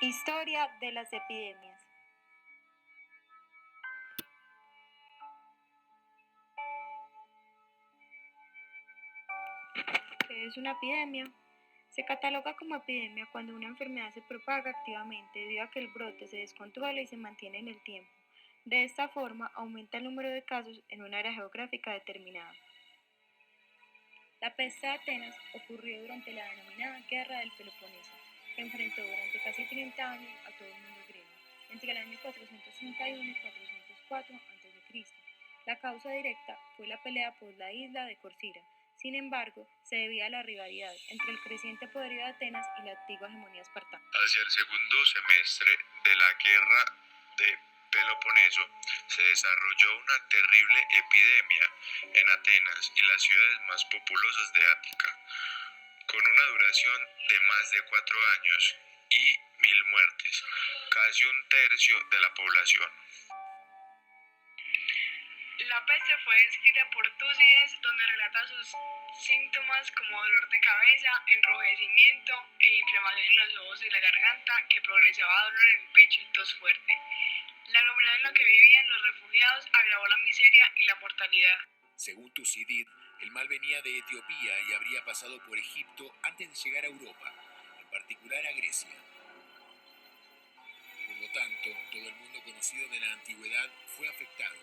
Historia de las epidemias. ¿Qué es una epidemia? Se cataloga como epidemia cuando una enfermedad se propaga activamente debido a que el brote se descontrola y se mantiene en el tiempo. De esta forma, aumenta el número de casos en un área geográfica determinada. La peste de Atenas ocurrió durante la denominada Guerra del Peloponeso, que enfrentó durante casi 30 años a todo el mundo griego, entre el año 431 y 404 a.C. La causa directa fue la pelea por la isla de Corcira. Sin embargo, se debía a la rivalidad entre el creciente poderío de Atenas y la antigua hegemonía espartana. Hacia el segundo semestre de la Guerra de Peloponeso se desarrolló una terrible epidemia en Atenas y las ciudades más populosas de Ática, con una duración de más de 4 años y 1000 muertes, casi un tercio de la población. La peste fue descrita por Tucídides, donde relata sus síntomas como dolor de cabeza, enrojecimiento e inflamación en los ojos y la garganta, que progresaba a dolor en el pecho y tos fuerte. La aglomerada en la que vivían los refugiados agravó la miseria y la mortalidad. Según Tucídides, el mal venía de Etiopía y habría pasado por Egipto antes de llegar a Europa, en particular a Grecia. Por lo tanto, todo el mundo conocido de la antigüedad fue afectado.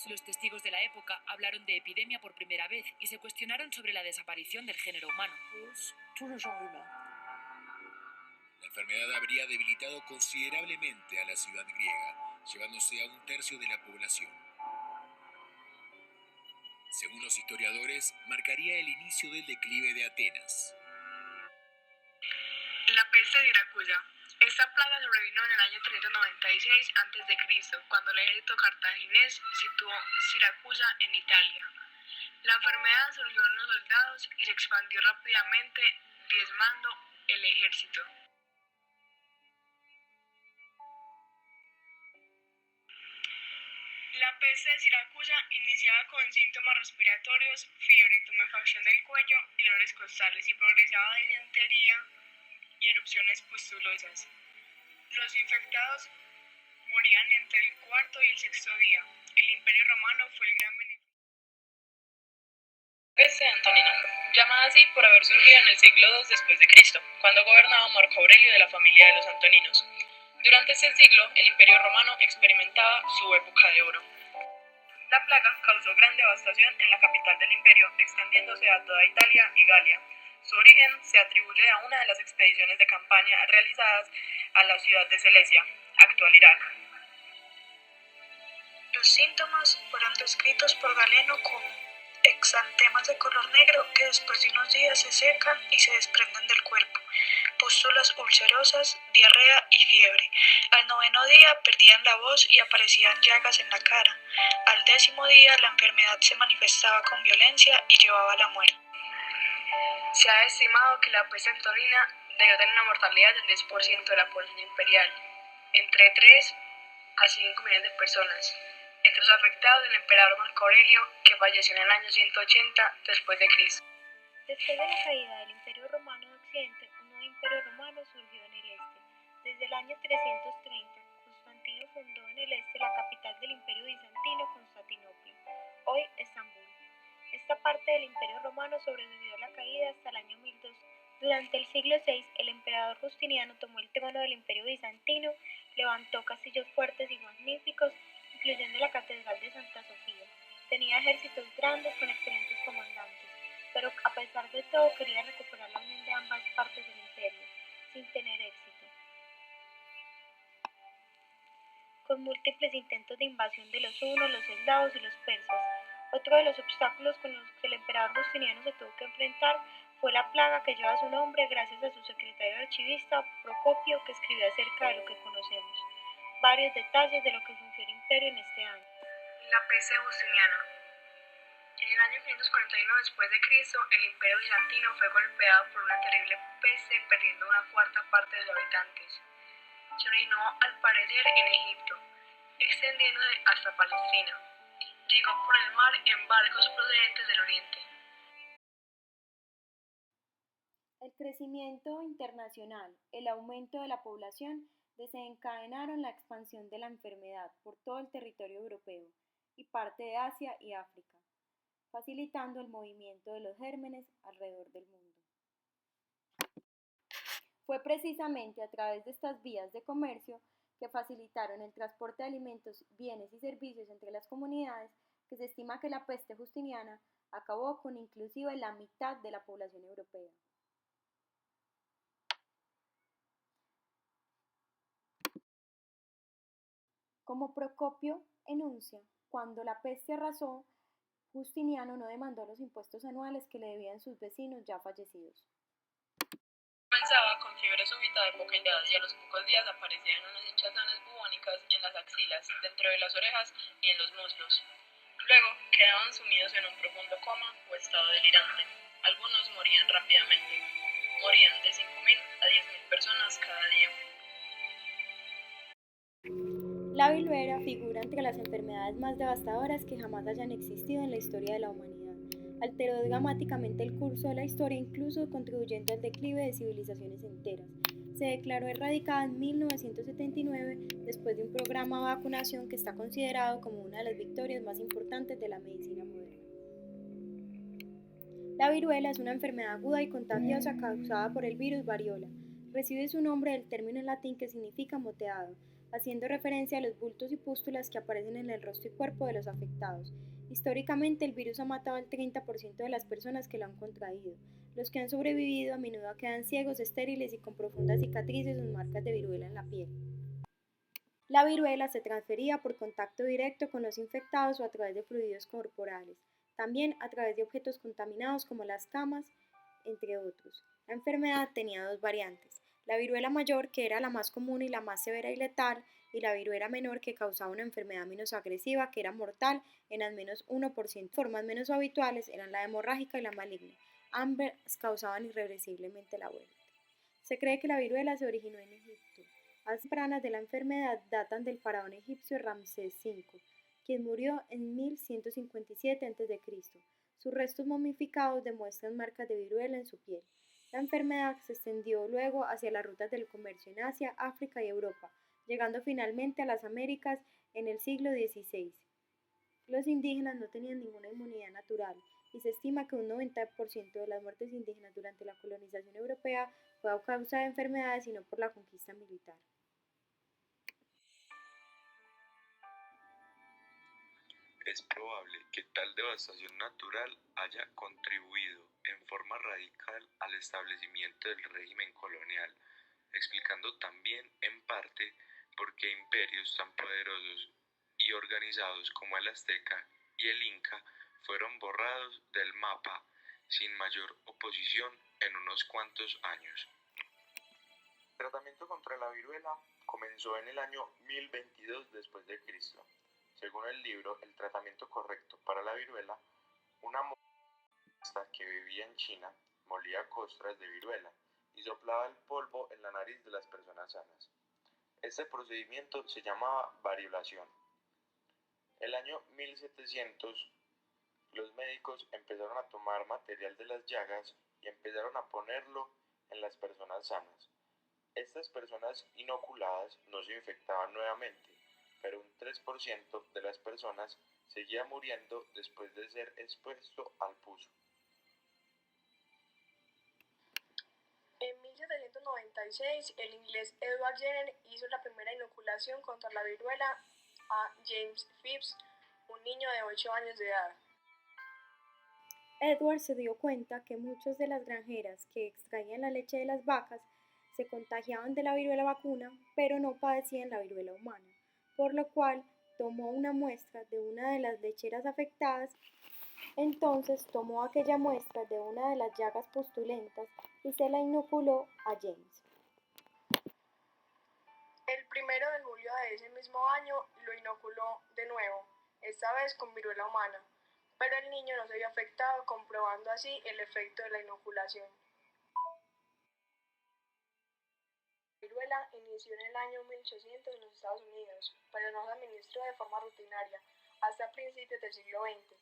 Los testigos de la época hablaron de epidemia por primera vez y se cuestionaron sobre la desaparición del género humano. La enfermedad habría debilitado considerablemente a la ciudad griega, llevándose a un tercio de la población. Según los historiadores, marcaría el inicio del declive de Atenas. La peste de Siracusa. Esta plaga sobrevino en el año 396 a.C., cuando el ejército cartaginés situó Siracusa en Italia. La enfermedad surgió en los soldados y se expandió rápidamente, diezmando el ejército. La peste de Siracusa iniciaba con síntomas respiratorios, fiebre, tumefacción del cuello y dolores costales, y progresaba a disentería y erupciones pustulosas. Los infectados morían entre el cuarto y el sexto día. El Imperio Romano fue el gran beneficio. Peste antonina, llamada así por haber surgido en el siglo II después de Cristo, cuando gobernaba Marco Aurelio de la familia de los Antoninos. Durante este siglo, el Imperio Romano experimentaba su época de oro. La plaga causó gran devastación en la capital del imperio, extendiéndose a toda Italia y Galia. Su origen se atribuye a una de las expediciones de campaña realizadas a la ciudad de Celesia, actual Irak. Los síntomas fueron descritos por Galeno como exantemas de color negro que después de unos días se secan y se desprenden del cuerpo, pústulas ulcerosas, diarrea y fiebre. Al 9º día perdían la voz y aparecían llagas en la cara. Al 10º día la enfermedad se manifestaba con violencia y llevaba a la muerte. Se ha estimado que la peste antonina debió tener una mortalidad del 10% de la población imperial, entre 3 a 5 millones de personas. Entre los afectados, el emperador Marco Aurelio, que falleció en el año 180 después de Cristo. Después de la caída del Imperio Romano de Occidente, un nuevo Imperio Romano surgió en el este. Desde el año 330, Constantino fundó en el este la capital del Imperio Bizantino, Constantinopla, hoy Estambul. Esta parte del Imperio Romano sobrevivió a la caída hasta el año 1200. Durante el siglo VI, el emperador Justiniano tomó el trono del Imperio Bizantino, levantó castillos fuertes y magníficos, incluyendo la Catedral de Santa Sofía. Tenía ejércitos grandes con excelentes comandantes, pero a pesar de todo quería recuperar la unión de ambas partes del imperio, sin tener éxito. Con múltiples intentos de invasión de los hunos, los eslavos y los persas. Otro de los obstáculos con los que el emperador Justiniano se tuvo que enfrentar fue la plaga que lleva su nombre gracias a su secretario archivista Procopio, que escribió acerca de lo que conocemos. Varios detalles de lo que fungió el imperio en este año. La peste justiniana. En el año 541 después de Cristo, el Imperio Bizantino fue golpeado por una terrible peste, perdiendo una cuarta parte de sus habitantes. Se originó al parecer en Egipto, extendiéndose hasta Palestina. Llegó por el mar en barcos procedentes del oriente. El crecimiento internacional, el aumento de la población desencadenaron la expansión de la enfermedad por todo el territorio europeo y parte de Asia y África, facilitando el movimiento de los gérmenes alrededor del mundo. Fue precisamente a través de estas vías de comercio que facilitaron el transporte de alimentos, bienes y servicios entre las comunidades que se estima que la peste justiniana acabó con inclusive la mitad de la población europea. Como Procopio enuncia, cuando la peste arrasó, Justiniano no demandó los impuestos anuales que le debían sus vecinos ya fallecidos. Comenzaba con fiebre súbita de poca edad y a los pocos días aparecían unas hinchazones bubónicas en las axilas, dentro de las orejas y en los muslos. Luego quedaban sumidos en un profundo coma o estado delirante. Algunos morían rápidamente. Morían de 5.000 a 10.000 personas cada día. La viruela figura entre las enfermedades más devastadoras que jamás hayan existido en la historia de la humanidad. Alteró dramáticamente el curso de la historia, incluso contribuyendo al declive de civilizaciones enteras. Se declaró erradicada en 1979 después de un programa de vacunación que está considerado como una de las victorias más importantes de la medicina moderna. La viruela es una enfermedad aguda y contagiosa causada por el virus variola. Recibe su nombre del término en latín que significa moteado, haciendo referencia a los bultos y pústulas que aparecen en el rostro y cuerpo de los afectados. Históricamente, el virus ha matado al 30% de las personas que lo han contraído. Los que han sobrevivido a menudo quedan ciegos, estériles y con profundas cicatrices o marcas de viruela en la piel. La viruela se transfería por contacto directo con los infectados o a través de fluidos corporales, también a través de objetos contaminados como las camas, entre otros. La enfermedad tenía dos variantes: la viruela mayor, que era la más común y la más severa y letal, y la viruela menor, que causaba una enfermedad menos agresiva, que era mortal en al menos 1%. Formas menos habituales eran la hemorrágica y la maligna. Ambas causaban irreversiblemente la muerte. Se cree que la viruela se originó en Egipto. Las tempranas de la enfermedad datan del faraón egipcio Ramsés V, quien murió en 1157 a.C. Sus restos momificados demuestran marcas de viruela en su piel. La enfermedad se extendió luego hacia las rutas del comercio en Asia, África y Europa, llegando finalmente a las Américas en el siglo XVI. Los indígenas no tenían ninguna inmunidad natural y se estima que un 90% de las muertes indígenas durante la colonización europea fue a causa de enfermedades y no por la conquista militar. Es probable que tal devastación natural haya contribuido en forma radical al establecimiento del régimen colonial, explicando también en parte por qué imperios tan poderosos y organizados como el azteca y el inca fueron borrados del mapa sin mayor oposición en unos cuantos años. El tratamiento contra la viruela comenzó en el año 1022 después de Cristo. Según el libro El tratamiento correcto para la viruela, una monja que vivía en China molía costras de viruela y soplaba el polvo en la nariz de las personas sanas. Este procedimiento se llamaba variolación. El año 1700, los médicos empezaron a tomar material de las llagas y empezaron a ponerlo en las personas sanas. Estas personas inoculadas no se infectaban nuevamente, pero un 3% de las personas seguía muriendo después de ser expuesto al pus. En 1796, el inglés Edward Jenner hizo la primera inoculación contra la viruela a James Phipps, un niño de 8 años de edad. Edward se dio cuenta que muchas de las granjeras que extraían la leche de las vacas se contagiaban de la viruela vacuna, pero no padecían la viruela humana, por lo cual tomó una muestra de una de las lecheras afectadas. Entonces tomó aquella muestra de una de las llagas pustulentas y se la inoculó a James. El 1 de julio de ese mismo año lo inoculó de nuevo, esta vez con viruela humana, pero el niño no se vio afectado, comprobando así el efecto de la inoculación. La viruela inició en el año 1800 en los Estados Unidos, pero no se administró de forma rutinaria hasta principios del siglo XX.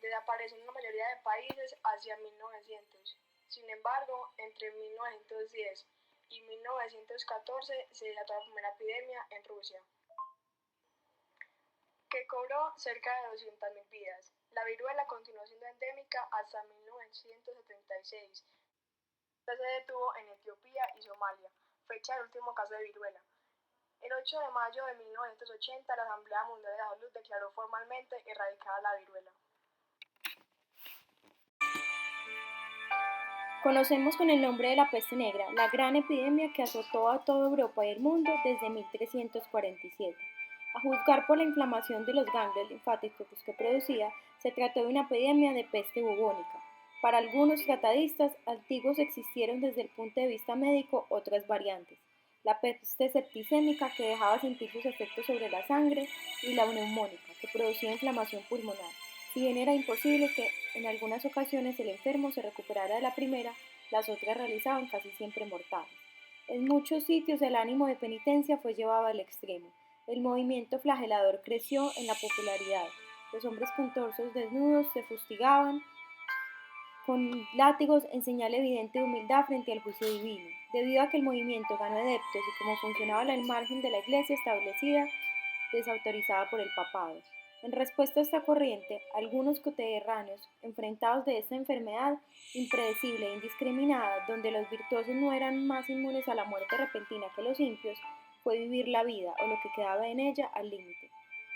Desapareció en la mayoría de países hacia 1900. Sin embargo, entre 1910 y 1914 se desató la primera epidemia en Rusia, que cobró cerca de 200.000 vidas. La viruela continuó siendo endémica hasta 1976. Se detuvo en Etiopía y Somalia, fecha del último caso de viruela. El 8 de mayo de 1980, la Asamblea Mundial de la Salud declaró formalmente erradicada la viruela. Conocemos con el nombre de la peste negra, la gran epidemia que azotó a toda Europa y el mundo desde 1347. A juzgar por la inflamación de los ganglios linfáticos que producía, se trató de una epidemia de peste bubónica. Para algunos tratadistas antiguos existieron desde el punto de vista médico otras variantes: la peste septicémica, que dejaba sentir sus efectos sobre la sangre, y la neumónica, que producía inflamación pulmonar. Si bien era imposible que en algunas ocasiones el enfermo se recuperara de la primera, las otras realizaban casi siempre mortales. En muchos sitios el ánimo de penitencia fue llevado al extremo. El movimiento flagelador creció en la popularidad. Los hombres con torsos desnudos se fustigaban con látigos en señal evidente de humildad frente al juicio divino. Debido a que el movimiento ganó adeptos y como funcionaba al margen de la iglesia establecida, desautorizada por el papado. En respuesta a esta corriente, algunos coterráneos, enfrentados de esta enfermedad impredecible e indiscriminada, donde los virtuosos no eran más inmunes a la muerte repentina que los impios, fue vivir la vida, o lo que quedaba en ella, al límite.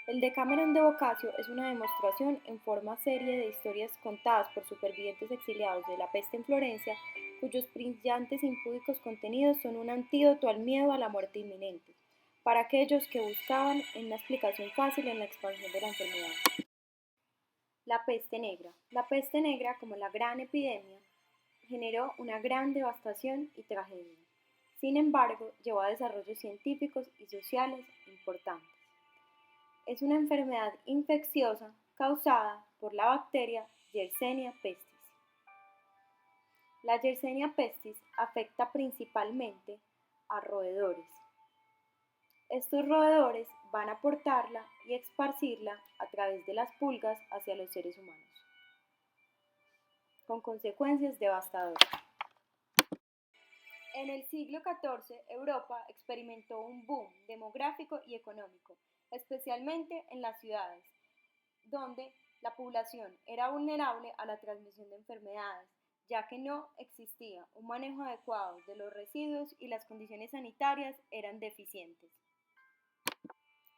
El Decamerón de Boccaccio es una demostración en forma serie de historias contadas por supervivientes exiliados de la peste en Florencia, cuyos brillantes e impúdicos contenidos son un antídoto al miedo a la muerte inminente, para aquellos que buscaban una explicación fácil en la expansión de la enfermedad. La peste negra. La peste negra, como la gran epidemia, generó una gran devastación y tragedia. Sin embargo, llevó a desarrollos científicos y sociales importantes. Es una enfermedad infecciosa causada por la bacteria Yersinia pestis. La Yersinia pestis afecta principalmente a roedores. Estos roedores van a portarla y esparcirla a través de las pulgas hacia los seres humanos, con consecuencias devastadoras. En el siglo XIV, Europa experimentó un boom demográfico y económico, especialmente en las ciudades, donde la población era vulnerable a la transmisión de enfermedades, ya que no existía un manejo adecuado de los residuos y las condiciones sanitarias eran deficientes.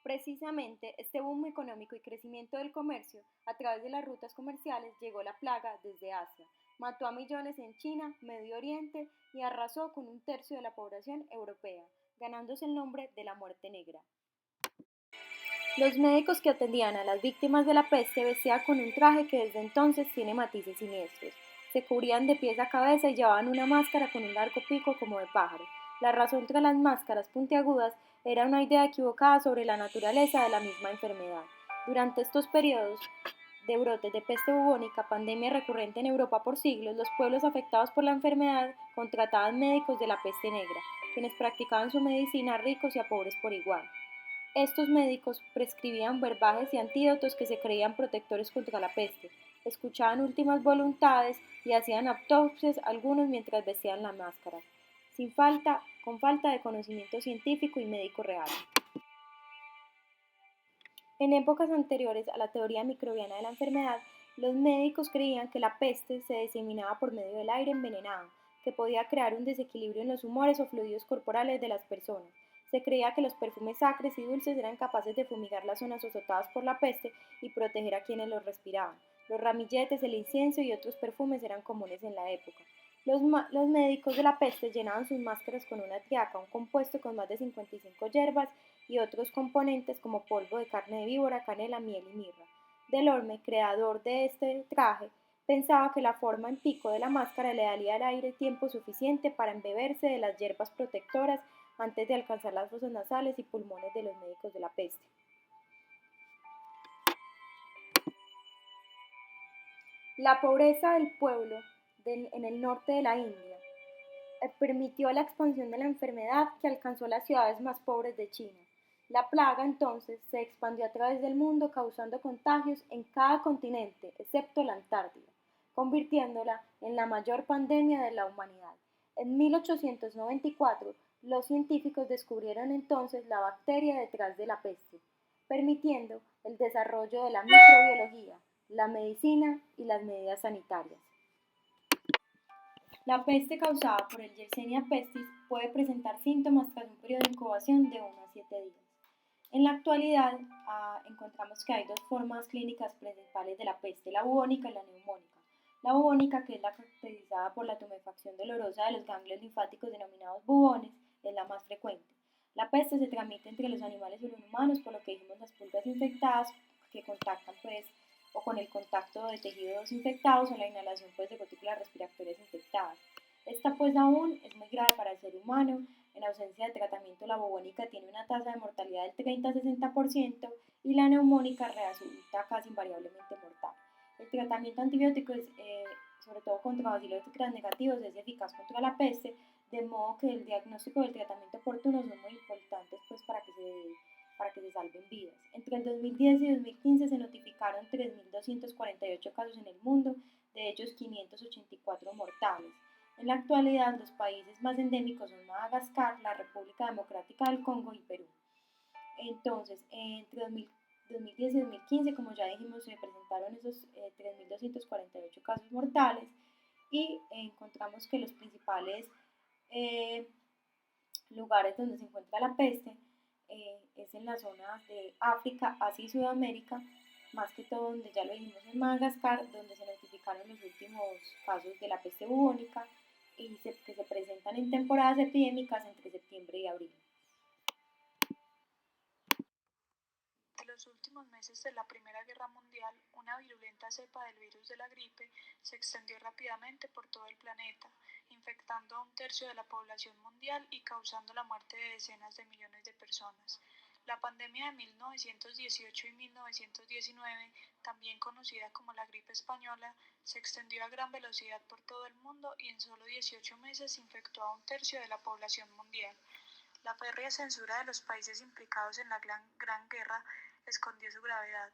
Precisamente este boom económico y crecimiento del comercio a través de las rutas comerciales llegó la plaga desde Asia, mató a millones en China, Medio Oriente y arrasó con un tercio de la población europea, ganándose el nombre de la muerte negra. Los médicos que atendían a las víctimas de la peste vestían con un traje que desde entonces tiene matices siniestros. Se cubrían de pies a cabeza y llevaban una máscara con un largo pico como de pájaro. La razón tras las máscaras puntiagudas era una idea equivocada sobre la naturaleza de la misma enfermedad. Durante estos periodos de brotes de peste bubónica, pandemia recurrente en Europa por siglos, los pueblos afectados por la enfermedad contrataban médicos de la peste negra, quienes practicaban su medicina a ricos y a pobres por igual. Estos médicos prescribían verbajes y antídotos que se creían protectores contra la peste, escuchaban últimas voluntades y hacían autopsias algunos mientras vestían la máscara, con falta de conocimiento científico y médico real. En épocas anteriores a la teoría microbiana de la enfermedad, los médicos creían que la peste se diseminaba por medio del aire envenenado, que podía crear un desequilibrio en los humores o fluidos corporales de las personas. Se creía que los perfumes acres y dulces eran capaces de fumigar las zonas azotadas por la peste y proteger a quienes los respiraban. Los ramilletes, el incienso y otros perfumes eran comunes en la época. Los médicos de la peste llenaban sus máscaras con una tiaca, un compuesto con más de 55 hierbas y otros componentes como polvo de carne de víbora, canela, miel y mirra. Delorme, creador de este traje, pensaba que la forma en pico de la máscara le daría al aire tiempo suficiente para embeberse de las hierbas protectoras antes de alcanzar las fosas nasales y pulmones de los médicos de la peste. La pobreza del pueblo en el norte de la India permitió la expansión de la enfermedad que alcanzó las ciudades más pobres de China. La plaga entonces se expandió a través del mundo causando contagios en cada continente, excepto la Antártida. convirtiéndola en la mayor pandemia de la humanidad. En 1894, los científicos descubrieron entonces la bacteria detrás de la peste, permitiendo el desarrollo de la microbiología, la medicina y las medidas sanitarias. La peste causada por el Yersinia pestis puede presentar síntomas tras un periodo de incubación de 1 a 7 días. En la actualidad, encontramos que hay dos formas clínicas principales de la peste, la bubónica y la neumónica. La bubónica, que es la caracterizada por la tumefacción dolorosa de los ganglios linfáticos denominados bubones, es la más frecuente. La peste se transmite entre los animales y los humanos, por lo que dijimos las pulgas infectadas que contactan o con el contacto de tejidos infectados o la inhalación de gotículas respiratorias infectadas. Esta aún es muy grave para el ser humano. En ausencia de tratamiento, la bubónica tiene una tasa de mortalidad del 30 a 60% y la neumónica resulta casi invariablemente mortal. El tratamiento antibiótico sobre todo contra bacilos negativos, es eficaz contra la peste, de modo que el diagnóstico y el tratamiento oportuno son muy importantes para que se salven vidas. Entre el 2010 y 2015 se notificaron 3.248 casos en el mundo, de ellos 584 mortales. En la actualidad, los países más endémicos son Madagascar, la República Democrática del Congo y Perú. Entonces, entre 2010 y 2015, como ya dijimos, se presentaron esos 3.248 casos mortales y encontramos que los principales lugares donde se encuentra la peste es en las zonas de África, Asia y Sudamérica, más que todo donde ya lo dijimos en Madagascar, donde se notificaron los últimos casos de la peste bubónica y que se presentan en temporadas epidémicas entre septiembre y abril. En los últimos meses de la Primera Guerra Mundial, una virulenta cepa del virus de la gripe se extendió rápidamente por todo el planeta, infectando a 1/3 de la población mundial y causando la muerte de decenas de millones de personas. La pandemia de 1918 y 1919, también conocida como la gripe española, se extendió a gran velocidad por todo el mundo y en solo 18 meses infectó a 1/3 de la población mundial. La férrea censura de los países implicados en la Gran Guerra escondió su gravedad,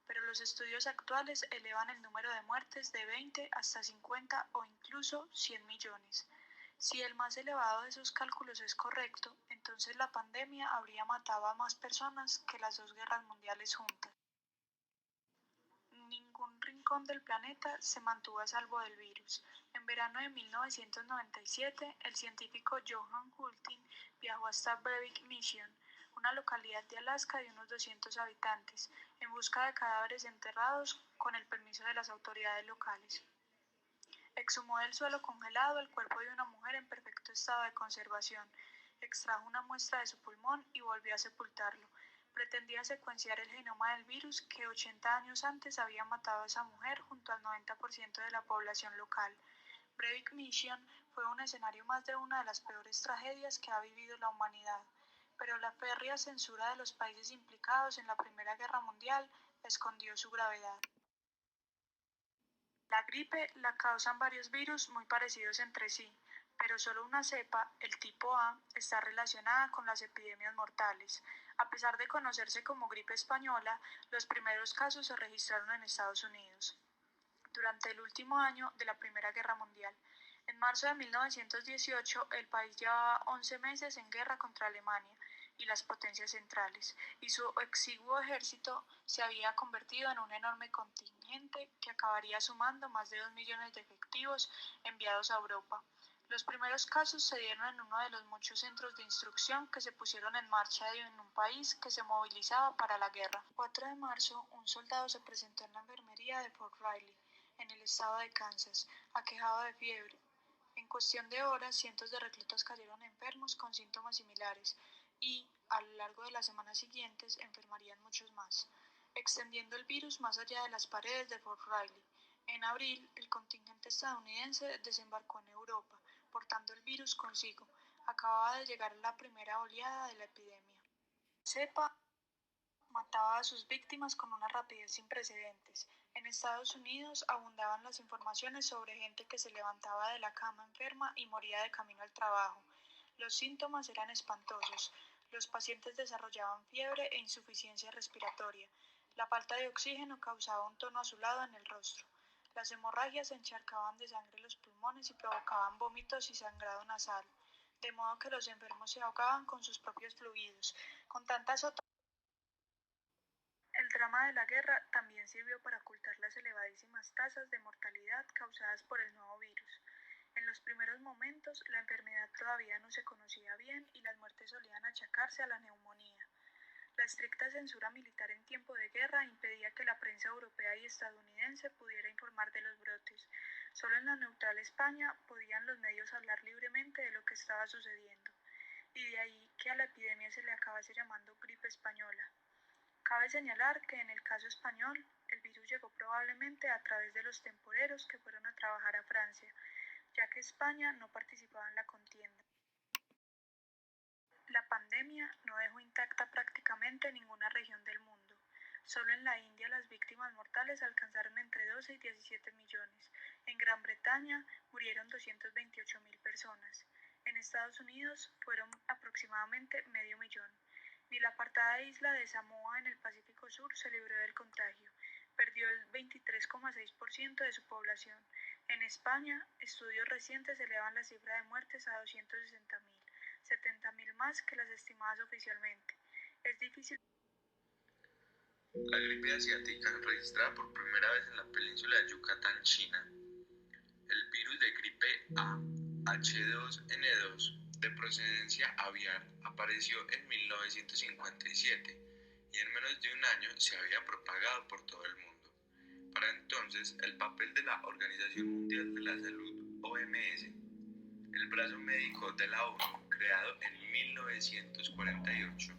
pero los estudios actuales elevan el número de muertes de 20 hasta 50 o incluso 100 millones. Si el más elevado de esos cálculos es correcto, entonces la pandemia habría matado a más personas que las 2 guerras mundiales juntas. Ningún rincón del planeta se mantuvo a salvo del virus. En verano de 1997, el científico Johan Hultin viajó hasta Breivik Mission, una localidad de Alaska de unos 200 habitantes, en busca de cadáveres enterrados con el permiso de las autoridades locales. Exhumó del suelo congelado el cuerpo de una mujer en perfecto estado de conservación, extrajo una muestra de su pulmón y volvió a sepultarlo. Pretendía secuenciar el genoma del virus que 80 años antes había matado a esa mujer junto al 90% de la población local. Breivik Mission fue un escenario más de una de las peores tragedias que ha vivido la humanidad, pero la férrea censura de los países implicados en la Primera Guerra Mundial escondió su gravedad. La gripe la causan varios virus muy parecidos entre sí, pero solo una cepa, el tipo A, está relacionada con las epidemias mortales. A pesar de conocerse como gripe española, los primeros casos se registraron en Estados Unidos durante el último año de la Primera Guerra Mundial. En marzo de 1918, el país llevaba 11 meses en guerra contra Alemania y las potencias centrales, y su exiguo ejército se había convertido en un enorme contingente que acabaría sumando más de 2 millones de efectivos enviados a Europa. Los primeros casos se dieron en uno de los muchos centros de instrucción que se pusieron en marcha en un país que se movilizaba para la guerra. El 4 de marzo, un soldado se presentó en la enfermería de Fort Riley, en el estado de Kansas, aquejado de fiebre. En cuestión de horas, cientos de reclutas cayeron enfermos con síntomas similares y, a lo largo de las semanas siguientes, enfermarían muchos más, extendiendo el virus más allá de las paredes de Fort Riley. En abril, el contingente estadounidense desembarcó en Europa, portando el virus consigo. Acababa de llegar la primera oleada de la epidemia. La cepa mataba a sus víctimas con una rapidez sin precedentes. En Estados Unidos abundaban las informaciones sobre gente que se levantaba de la cama enferma y moría de camino al trabajo. Los síntomas eran espantosos. Los pacientes desarrollaban fiebre e insuficiencia respiratoria. La falta de oxígeno causaba un tono azulado en el rostro. Las hemorragias encharcaban de sangre los pulmones y provocaban vómitos y sangrado nasal, de modo que los enfermos se ahogaban con sus propios fluidos. Con tantas otras, el drama de la guerra también sirvió para ocultar las elevadísimas tasas de mortalidad causadas por el nuevo virus. En los primeros momentos, la enfermedad todavía no se conocía bien y las muertes solían achacarse a la neumonía. La estricta censura militar en tiempo de guerra impedía que la prensa europea y estadounidense pudiera informar de los brotes. Solo en la neutral España podían los medios hablar libremente de lo que estaba sucediendo, y de ahí que a la epidemia se le acabase llamando gripe española. Cabe señalar que en el caso español, el virus llegó probablemente a través de los temporeros que fueron a trabajar a Francia, ya que España no participaba en la contienda. La pandemia no dejó intacta prácticamente ninguna región del mundo. Solo en la India las víctimas mortales alcanzaron entre 12 y 17 millones. En Gran Bretaña murieron 228.000 personas. En Estados Unidos fueron aproximadamente medio millón. Ni la apartada isla de Samoa en el Pacífico Sur se libró del contagio. Perdió el 23,6% de su población. En España, estudios recientes elevan la cifra de muertes a 260.000. 70.000 más que las estimadas oficialmente. Es difícil. La gripe asiática, registrada por primera vez en la península de Yucatán, China. El virus de gripe A, H2N2, de procedencia aviar, apareció en 1957 y en menos de un año se había propagado por todo el mundo. Para entonces, el papel de la Organización Mundial de la Salud, OMS, el brazo médico de la ONU, creado en 1948,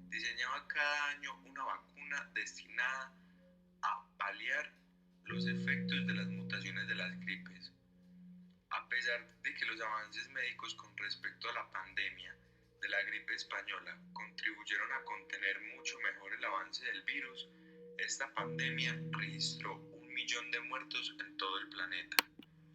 diseñaba cada año una vacuna destinada a paliar los efectos de las mutaciones de las gripes. A pesar de que los avances médicos con respecto a la pandemia de la gripe española contribuyeron a contener mucho mejor el avance del virus, esta pandemia registró 1 millón de muertos en todo el planeta.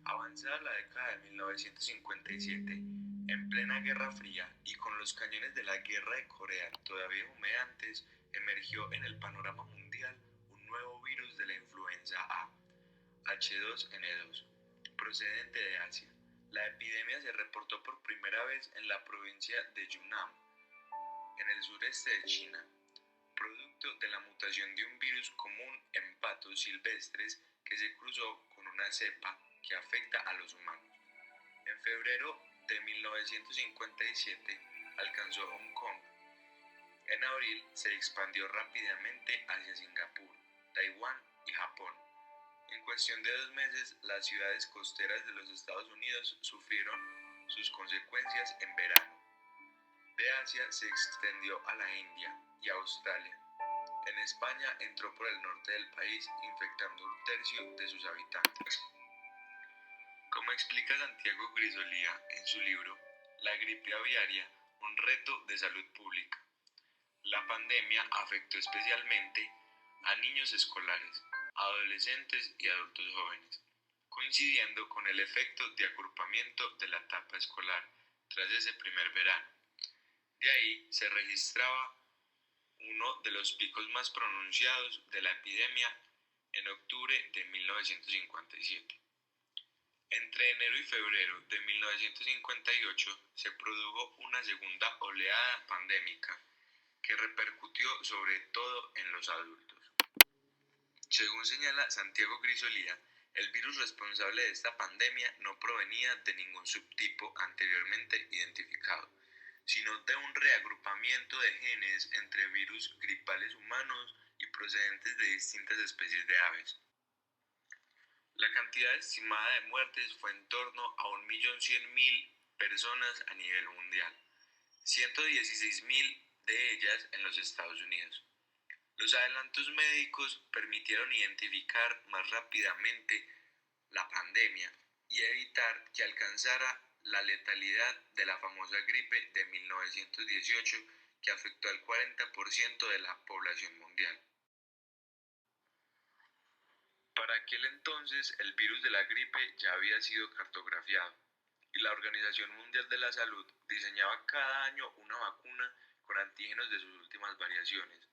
Avanzada la década de 1957, en plena Guerra Fría y con los cañones de la Guerra de Corea todavía humeantes, emergió en el panorama mundial un nuevo virus de la influenza A, H2N2, procedente de Asia. La epidemia se reportó por primera vez en la provincia de Yunnan, en el sureste de China, producto de la mutación de un virus común en patos silvestres que se cruzó con una cepa que afecta a los humanos. En febrero de 1957 alcanzó Hong Kong. En abril se expandió rápidamente hacia Singapur, Taiwán y Japón. En cuestión de 2 meses, las ciudades costeras de los Estados Unidos sufrieron sus consecuencias en verano. De Asia se extendió a la India y Australia. En España entró por el norte del país, infectando 1/3 de sus habitantes. Como explica Santiago Grisolía en su libro La gripe aviaria, un reto de salud pública, la pandemia afectó especialmente a niños escolares, adolescentes y adultos jóvenes, coincidiendo con el efecto de agrupamiento de la etapa escolar tras ese primer verano. De ahí se registraba uno de los picos más pronunciados de la epidemia en octubre de 1957. Entre enero y febrero de 1958 se produjo una segunda oleada pandémica que repercutió sobre todo en los adultos. Según señala Santiago Grisolía, el virus responsable de esta pandemia no provenía de ningún subtipo anteriormente identificado, sino de un reagrupamiento de genes entre virus gripales humanos y procedentes de distintas especies de aves. La cantidad estimada de muertes fue en torno a 1.100.000 personas a nivel mundial, 116.000 de ellas en los Estados Unidos. Los adelantos médicos permitieron identificar más rápidamente la pandemia y evitar que alcanzara la letalidad de la famosa gripe de 1918 que afectó al 40% de la población mundial. Para aquel entonces el virus de la gripe ya había sido cartografiado y la Organización Mundial de la Salud diseñaba cada año una vacuna con antígenos de sus últimas variaciones.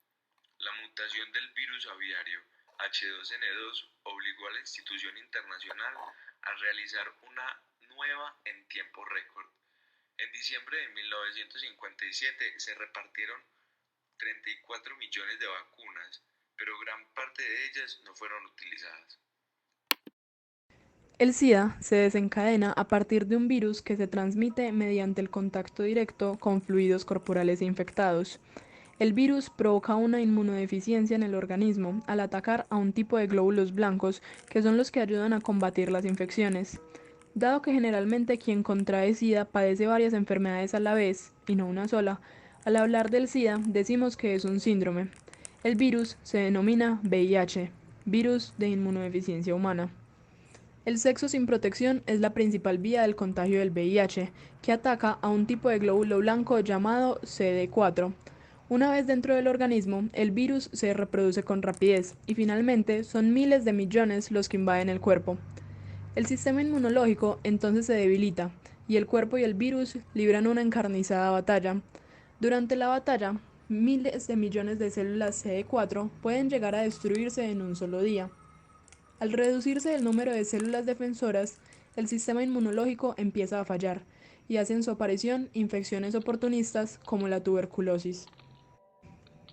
La mutación del virus aviario H2N2 obligó a la institución internacional a realizar una nueva en tiempo récord. En diciembre de 1957 se repartieron 34 millones de vacunas, pero gran parte de ellas no fueron utilizadas. El SIDA se desencadena a partir de un virus que se transmite mediante el contacto directo con fluidos corporales infectados. El virus provoca una inmunodeficiencia en el organismo al atacar a un tipo de glóbulos blancos que son los que ayudan a combatir las infecciones. Dado que generalmente quien contrae SIDA padece varias enfermedades a la vez, y no una sola, al hablar del SIDA decimos que es un síndrome. El virus se denomina VIH, virus de inmunodeficiencia humana. El sexo sin protección es la principal vía del contagio del VIH, que ataca a un tipo de glóbulo blanco llamado CD4. Una vez dentro del organismo, el virus se reproduce con rapidez y finalmente son miles de millones los que invaden el cuerpo. El sistema inmunológico entonces se debilita y el cuerpo y el virus libran una encarnizada batalla. Durante la batalla, miles de millones de células CD4 pueden llegar a destruirse en un solo día. Al reducirse el número de células defensoras, el sistema inmunológico empieza a fallar y hacen su aparición infecciones oportunistas como la tuberculosis.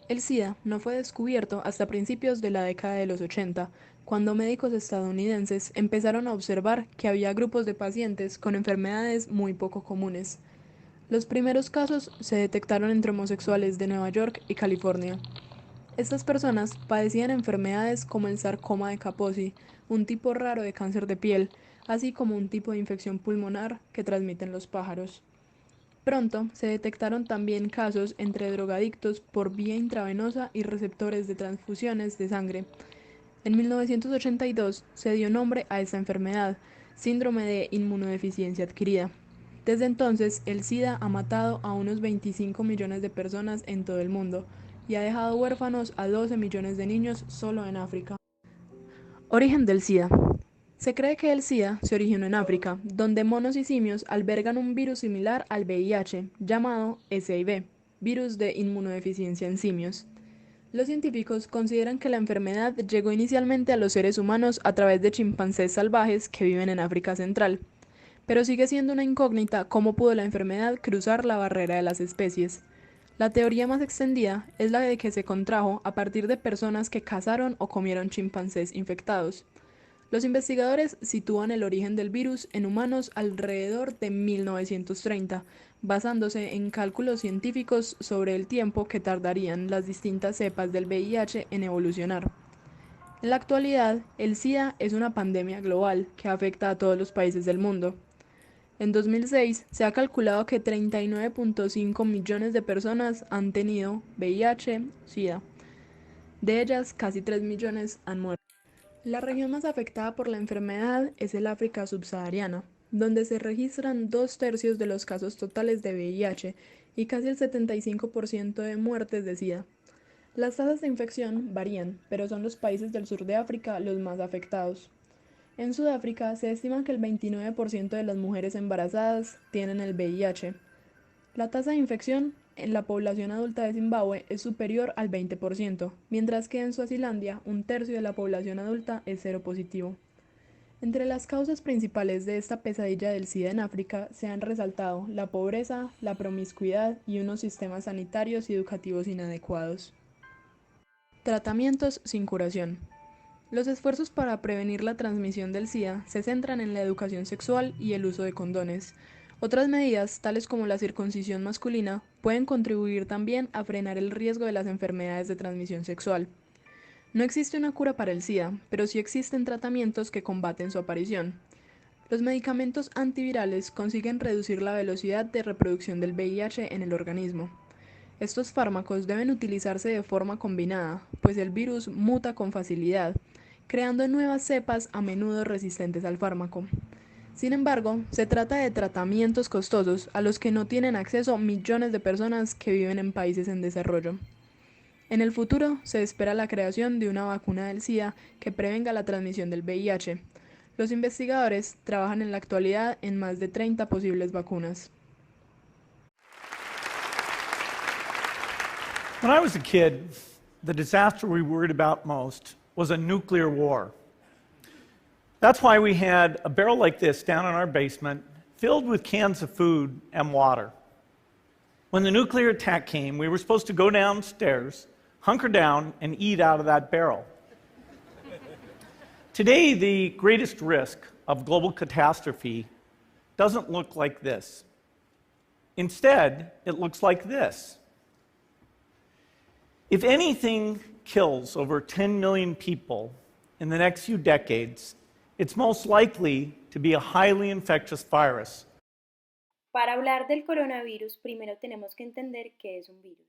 El SIDA no fue descubierto hasta principios de la década de los 80, cuando médicos estadounidenses empezaron a observar que había grupos de pacientes con enfermedades muy poco comunes. Los primeros casos se detectaron entre homosexuales de Nueva York y California. Estas personas padecían enfermedades como el sarcoma de Kaposi, un tipo raro de cáncer de piel, así como un tipo de infección pulmonar que transmiten los pájaros. Pronto se detectaron también casos entre drogadictos por vía intravenosa y receptores de transfusiones de sangre. En 1982 se dio nombre a esta enfermedad, síndrome de inmunodeficiencia adquirida. Desde entonces, el SIDA ha matado a unos 25 millones de personas en todo el mundo y ha dejado huérfanos a 12 millones de niños solo en África. Origen del SIDA. Se cree que el SIDA se originó en África, donde monos y simios albergan un virus similar al VIH, llamado SIV, virus de inmunodeficiencia en simios. Los científicos consideran que la enfermedad llegó inicialmente a los seres humanos a través de chimpancés salvajes que viven en África Central, pero sigue siendo una incógnita cómo pudo la enfermedad cruzar la barrera de las especies. La teoría más extendida es la de que se contrajo a partir de personas que cazaron o comieron chimpancés infectados. Los investigadores sitúan el origen del virus en humanos alrededor de 1930, basándose en cálculos científicos sobre el tiempo que tardarían las distintas cepas del VIH en evolucionar. En la actualidad, el SIDA es una pandemia global que afecta a todos los países del mundo. En 2006 se ha calculado que 39.5 millones de personas han tenido VIH-SIDA. De ellas, casi 3 millones han muerto. La región más afectada por la enfermedad es el África subsahariana, donde se registran 2/3 de los casos totales de VIH y casi el 75% de muertes de SIDA. Las tasas de infección varían, pero son los países del sur de África los más afectados. En Sudáfrica se estima que el 29% de las mujeres embarazadas tienen el VIH. La tasa de infección en la población adulta de Zimbabue es superior al 20%, mientras que en Suazilandia 1/3 de la población adulta es seropositivo. Entre las causas principales de esta pesadilla del SIDA en África se han resaltado la pobreza, la promiscuidad y unos sistemas sanitarios y educativos inadecuados. Tratamientos sin curación. Los esfuerzos para prevenir la transmisión del SIDA se centran en la educación sexual y el uso de condones. Otras medidas, tales como la circuncisión masculina, pueden contribuir también a frenar el riesgo de las enfermedades de transmisión sexual. No existe una cura para el SIDA, pero sí existen tratamientos que combaten su aparición. Los medicamentos antivirales consiguen reducir la velocidad de reproducción del VIH en el organismo. Estos fármacos deben utilizarse de forma combinada, pues el virus muta con facilidad, creando nuevas cepas a menudo resistentes al fármaco. Sin embargo, se trata de tratamientos costosos a los que no tienen acceso millones de personas que viven en países en desarrollo. En el futuro, se espera la creación de una vacuna del SIDA que prevenga la transmisión del VIH. Los investigadores trabajan en la actualidad en más de 30 posibles vacunas. When I was a kid, the disaster we worried about most was a nuclear war. That's why we had a barrel like this down in our basement filled with cans of food and water. When the nuclear attack came, we were supposed to go downstairs, hunker down, and eat out of that barrel. Today, the greatest risk of global catastrophe doesn't look like this. Instead, it looks like this. If anything kills over 10 million people in the next few decades, it's most likely to be a highly infectious virus. Para hablar del coronavirus, primero tenemos que entender qué es un virus.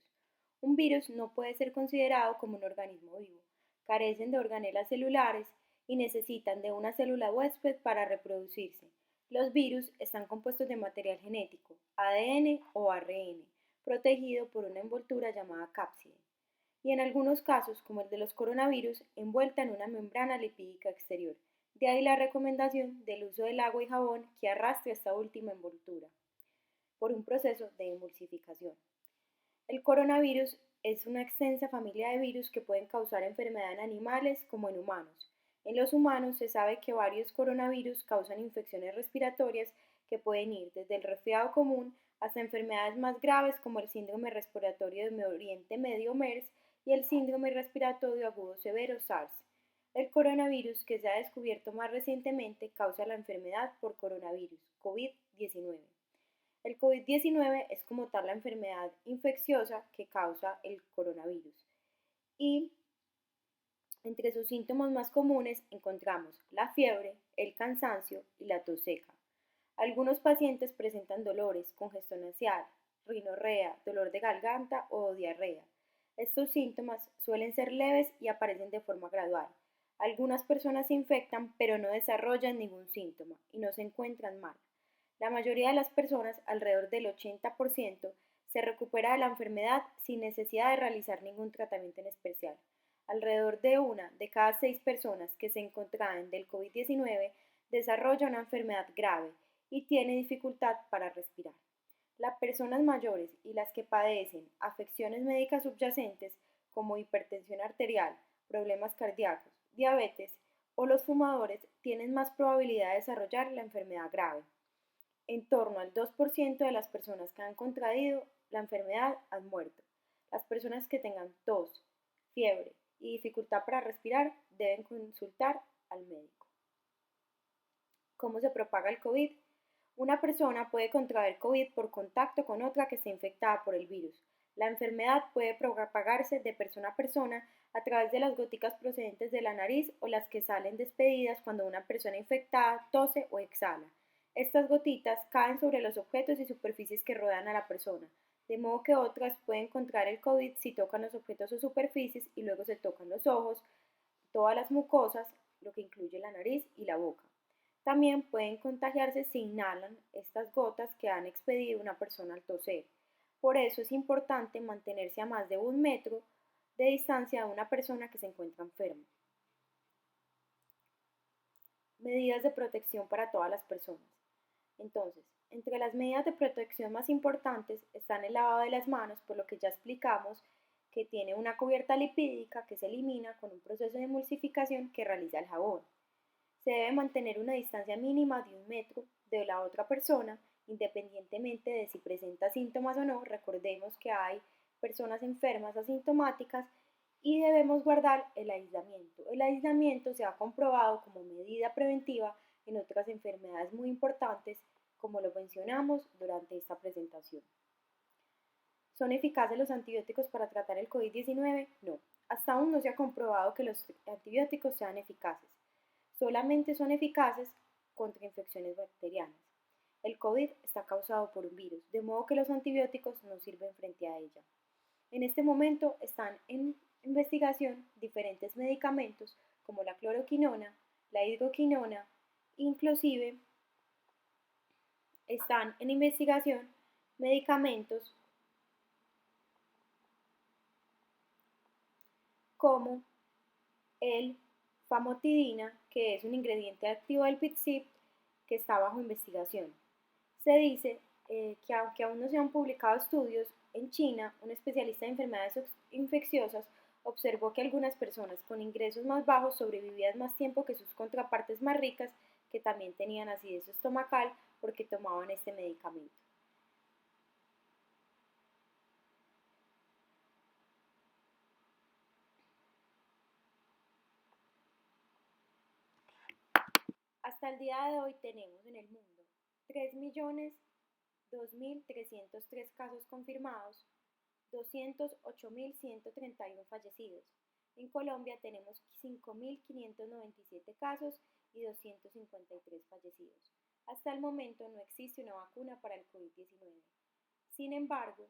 Un virus no puede ser considerado como un organismo vivo. Carecen de organelas celulares y necesitan de una célula huésped para reproducirse. Los virus están compuestos de material genético, ADN o ARN, protegido por una envoltura llamada cápside, y en algunos casos, como el de los coronavirus, envuelta en una membrana lipídica exterior. De ahí la recomendación del uso del agua y jabón que arrastre esta última envoltura, por un proceso de emulsificación. El coronavirus es una extensa familia de virus que pueden causar enfermedad en animales como en humanos. En los humanos se sabe que varios coronavirus causan infecciones respiratorias que pueden ir desde el resfriado común hasta enfermedades más graves como el síndrome respiratorio de Oriente Medio MERS y el síndrome respiratorio agudo severo SARS. El coronavirus que se ha descubierto más recientemente causa la enfermedad por coronavirus, COVID-19. El COVID-19 es como tal la enfermedad infecciosa que causa el coronavirus. Y entre sus síntomas más comunes encontramos la fiebre, el cansancio y la tos seca. Algunos pacientes presentan dolores, congestión nasal, rinorrea, dolor de garganta o diarrea. Estos síntomas suelen ser leves y aparecen de forma gradual. Algunas personas se infectan pero no desarrollan ningún síntoma y no se encuentran mal. La mayoría de las personas, alrededor del 80%, se recupera de la enfermedad sin necesidad de realizar ningún tratamiento en especial. Alrededor de 1 de cada 6 personas que se encontraban del COVID-19 desarrolla una enfermedad grave y tiene dificultad para respirar. Las personas mayores y las que padecen afecciones médicas subyacentes como hipertensión arterial, problemas cardíacos, diabetes o los fumadores tienen más probabilidad de desarrollar la enfermedad grave. En torno al 2% de las personas que han contraído la enfermedad han muerto. Las personas que tengan tos, fiebre y dificultad para respirar deben consultar al médico. ¿Cómo se propaga el COVID? Una persona puede contraer COVID por contacto con otra que esté infectada por el virus. La enfermedad puede propagarse de persona a persona a través de las goticas procedentes de la nariz o las que salen despedidas cuando una persona infectada tose o exhala. Estas gotitas caen sobre los objetos y superficies que rodean a la persona, de modo que otras pueden contraer el COVID si tocan los objetos o superficies y luego se tocan los ojos, todas las mucosas, lo que incluye la nariz y la boca. También pueden contagiarse si inhalan estas gotas que han expedido una persona al toser. Por eso es importante mantenerse a más de 1 metro de distancia de una persona que se encuentra enferma. Medidas de protección para todas las personas. Entonces, entre las medidas de protección más importantes están el lavado de las manos, por lo que ya explicamos que tiene una cubierta lipídica que se elimina con un proceso de emulsificación que realiza el jabón. Se debe mantener una distancia mínima de 1 metro de la otra persona, independientemente de si presenta síntomas o no. Recordemos que hay personas enfermas asintomáticas y debemos guardar el aislamiento. El aislamiento se ha comprobado como medida preventiva en otras enfermedades muy importantes, como lo mencionamos durante esta presentación. ¿Son eficaces los antibióticos para tratar el COVID-19? No. Hasta aún no se ha comprobado que los antibióticos sean eficaces. Solamente son eficaces contra infecciones bacterianas. El COVID está causado por un virus, de modo que los antibióticos no sirven frente a ella. En este momento están en investigación diferentes medicamentos como la cloroquinona, la hidroquinona, inclusive están en investigación medicamentos como el famotidina, que es un ingrediente activo del PICCIP que está bajo investigación. Se dice que aunque aún no se han publicado estudios, en China un especialista en enfermedades infecciosas observó que algunas personas con ingresos más bajos sobrevivían más tiempo que sus contrapartes más ricas, que también tenían acidez estomacal porque tomaban este medicamento. Hasta el día de hoy tenemos en el mundo 3.002.303 casos confirmados, 208.131 fallecidos. En Colombia tenemos 5.597 casos y 253 fallecidos. Hasta el momento no existe una vacuna para el COVID-19. Sin embargo,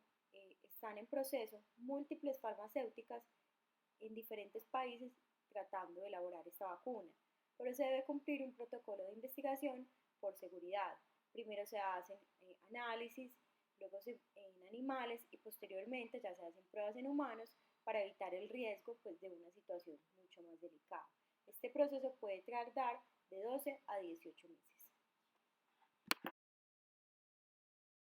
están en proceso múltiples farmacéuticas en diferentes países tratando de elaborar esta vacuna, pero se debe cumplir un protocolo de investigación por seguridad. Primero se hacen análisis, luego en animales y posteriormente ya se hacen pruebas en humanos para evitar el riesgo de una situación mucho más delicada. Este proceso puede tardar de 12 a 18 meses.